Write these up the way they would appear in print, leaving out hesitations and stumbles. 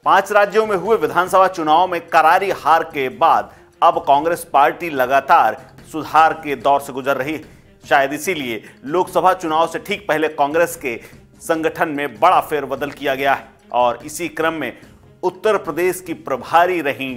5 राज्यों में हुए विधानसभा चुनाव में करारी हार के बाद अब कांग्रेस पार्टी लगातार सुधार के दौर से गुजर रही है। शायद इसीलिए लोकसभा चुनाव से ठीक पहले कांग्रेस के संगठन में बड़ा फेरबदल किया गया है और इसी क्रम में उत्तर प्रदेश की प्रभारी रही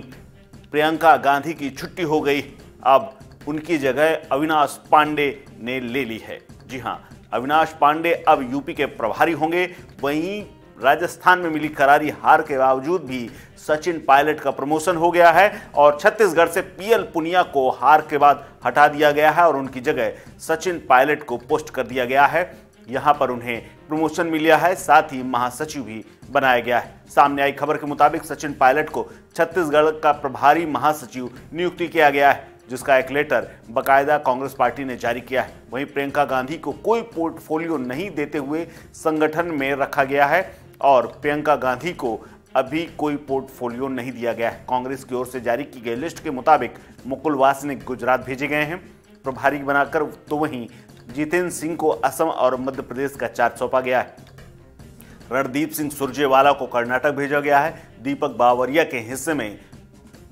प्रियंका गांधी की छुट्टी हो गई। अब उनकी जगह अविनाश पांडे ने ले ली है। जी हां, अविनाश पांडे अब यूपी के प्रभारी होंगे। वहीं राजस्थान में मिली करारी हार के बावजूद भी सचिन पायलट का प्रमोशन हो गया है और छत्तीसगढ़ से पीएल पुनिया को हार के बाद हटा दिया गया है और उनकी जगह सचिन पायलट को पोस्ट कर दिया गया है। यहां पर उन्हें प्रमोशन मिला है, साथ ही महासचिव भी बनाया गया है। सामने आई खबर के मुताबिक सचिन पायलट को छत्तीसगढ़ का प्रभारी महासचिव नियुक्ति किया गया है, जिसका एक लेटर बकायदा कांग्रेस पार्टी ने जारी किया है। वहीं प्रियंका गांधी को कोई पोर्टफोलियो नहीं देते हुए संगठन में रखा गया है और प्रियंका गांधी को अभी कोई पोर्टफोलियो नहीं दिया गया है। कांग्रेस की ओर से जारी की गई लिस्ट के मुताबिक मुकुल वासनिक गुजरात भेजे गए हैं प्रभारी बनाकर, तो वहीं जितेंद्र सिंह को असम और मध्य प्रदेश का चार्ज सौंपा गया है। रणदीप सिंह सुरजेवाला को कर्नाटक भेजा गया है। दीपक बावरिया के हिस्से में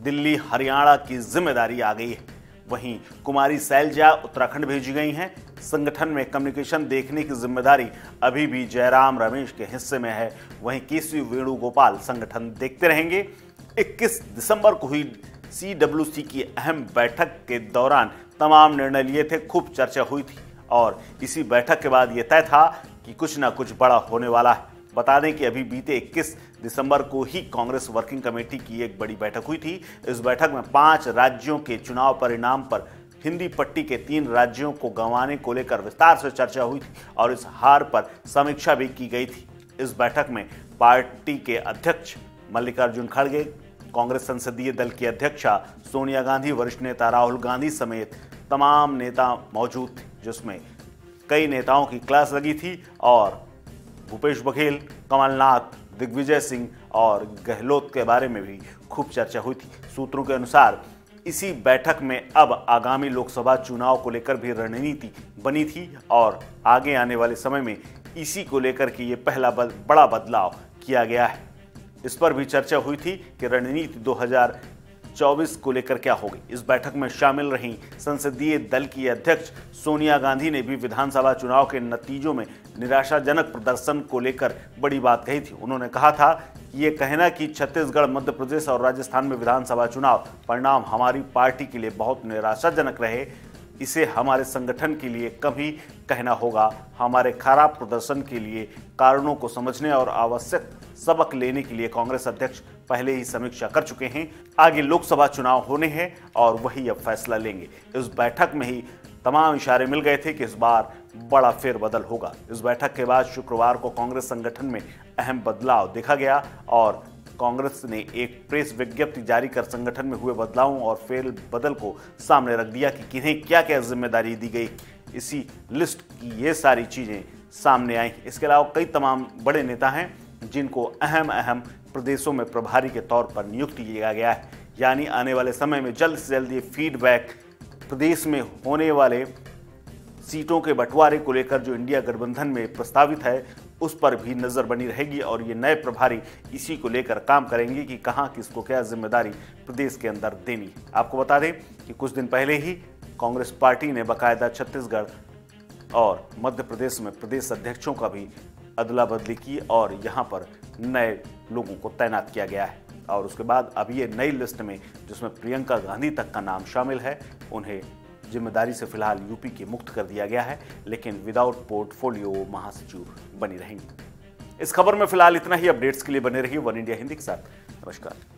दिल्ली हरियाणा की जिम्मेदारी आ गई है। वहीं कुमारी शैलजा उत्तराखंड भेजी गई हैं। संगठन में कम्युनिकेशन देखने की जिम्मेदारी अभी भी जयराम रमेश के हिस्से में है। वहीं केसी वेणुगोपाल संगठन देखते रहेंगे। 21 दिसंबर को हुई CWC की अहम बैठक के दौरान तमाम निर्णय लिए थे, खूब चर्चा हुई थी और इसी बैठक के बाद यह तय था कि कुछ ना कुछ बड़ा होने वाला है। बता दें कि अभी बीते 21 दिसंबर को ही कांग्रेस वर्किंग कमेटी की एक बड़ी बैठक हुई थी। इस बैठक में 5 राज्यों के चुनाव परिणाम पर हिंदी पट्टी के 3 राज्यों को गंवाने को लेकर विस्तार से चर्चा हुई थी और इस हार पर समीक्षा भी की गई थी। इस बैठक में पार्टी के अध्यक्ष मल्लिकार्जुन खड़गे, कांग्रेस संसदीय दल की अध्यक्षा सोनिया गांधी, वरिष्ठ नेता राहुल गांधी समेत तमाम नेता मौजूद थे, जिसमें कई नेताओं की क्लास लगी थी और भूपेश बघेल, कमलनाथ, दिग्विजय सिंह और गहलोत के बारे में भी खूब चर्चा हुई थी। सूत्रों के अनुसार इसी बैठक में अब आगामी लोकसभा चुनाव को लेकर भी रणनीति बनी थी और आगे आने वाले समय में इसी को लेकर के ये पहला बड़ा बदलाव किया गया है। इस पर भी चर्चा हुई थी कि रणनीति 2024 को लेकर क्या होगी। इस बैठक में शामिल रही संसदीय दल की अध्यक्ष सोनिया गांधी ने भी विधानसभा चुनाव के नतीजों में निराशाजनक प्रदर्शन को लेकर बड़ी बात कही थी। उन्होंने कहा था कि ये कहना कि छत्तीसगढ़, मध्य प्रदेश और राजस्थान में विधानसभा चुनाव परिणाम हमारी पार्टी के लिए बहुत निराशाजनक रहे, इसे हमारे संगठन के लिए कभी कहना होगा। हमारे खराब प्रदर्शन के लिए कारणों को समझने और आवश्यक सबक लेने के लिए कांग्रेस अध्यक्ष पहले ही समीक्षा कर चुके हैं। आगे लोकसभा चुनाव होने हैं और वही अब फैसला लेंगे। इस बैठक में ही तमाम इशारे मिल गए थे कि इस बार बड़ा फेरबदल होगा। इस बैठक के बाद शुक्रवार को कांग्रेस संगठन में अहम बदलाव देखा गया और कांग्रेस ने एक प्रेस विज्ञप्ति जारी कर संगठन में हुए बदलावों और फेरबदल को सामने रख दिया कि किन्हें क्या क्या जिम्मेदारी दी गई। इसी लिस्ट की ये सारी चीजें सामने आई। इसके अलावा कई तमाम बड़े नेता हैं जिनको अहम प्रदेशों में प्रभारी के तौर पर नियुक्त किया गया है। यानी आने वाले समय में जल्द से जल्द ये फीडबैक प्रदेश में होने वाले सीटों के बंटवारे को लेकर जो इंडिया गठबंधन में प्रस्तावित है उस पर भी नजर बनी रहेगी और ये नए प्रभारी इसी को लेकर काम करेंगे कि कहां किसको क्या जिम्मेदारी प्रदेश के अंदर देनी है। आपको बता दें कि कुछ दिन पहले ही कांग्रेस पार्टी ने बाकायदा छत्तीसगढ़ और मध्य प्रदेश में प्रदेश अध्यक्षों का भी अदला बदली की और यहाँ पर नए लोगों को तैनात किया गया है और उसके बाद अब ये नई लिस्ट में जिसमें प्रियंका गांधी तक का नाम शामिल है, उन्हें जिम्मेदारी से फिलहाल यूपी के मुक्त कर दिया गया है, लेकिन विदाउट पोर्टफोलियो महासचिव बनी रहेंगी। इस खबर में फिलहाल इतना ही। अपडेट्स के लिए बने रहिए वन इंडिया हिंदी के साथ। नमस्कार।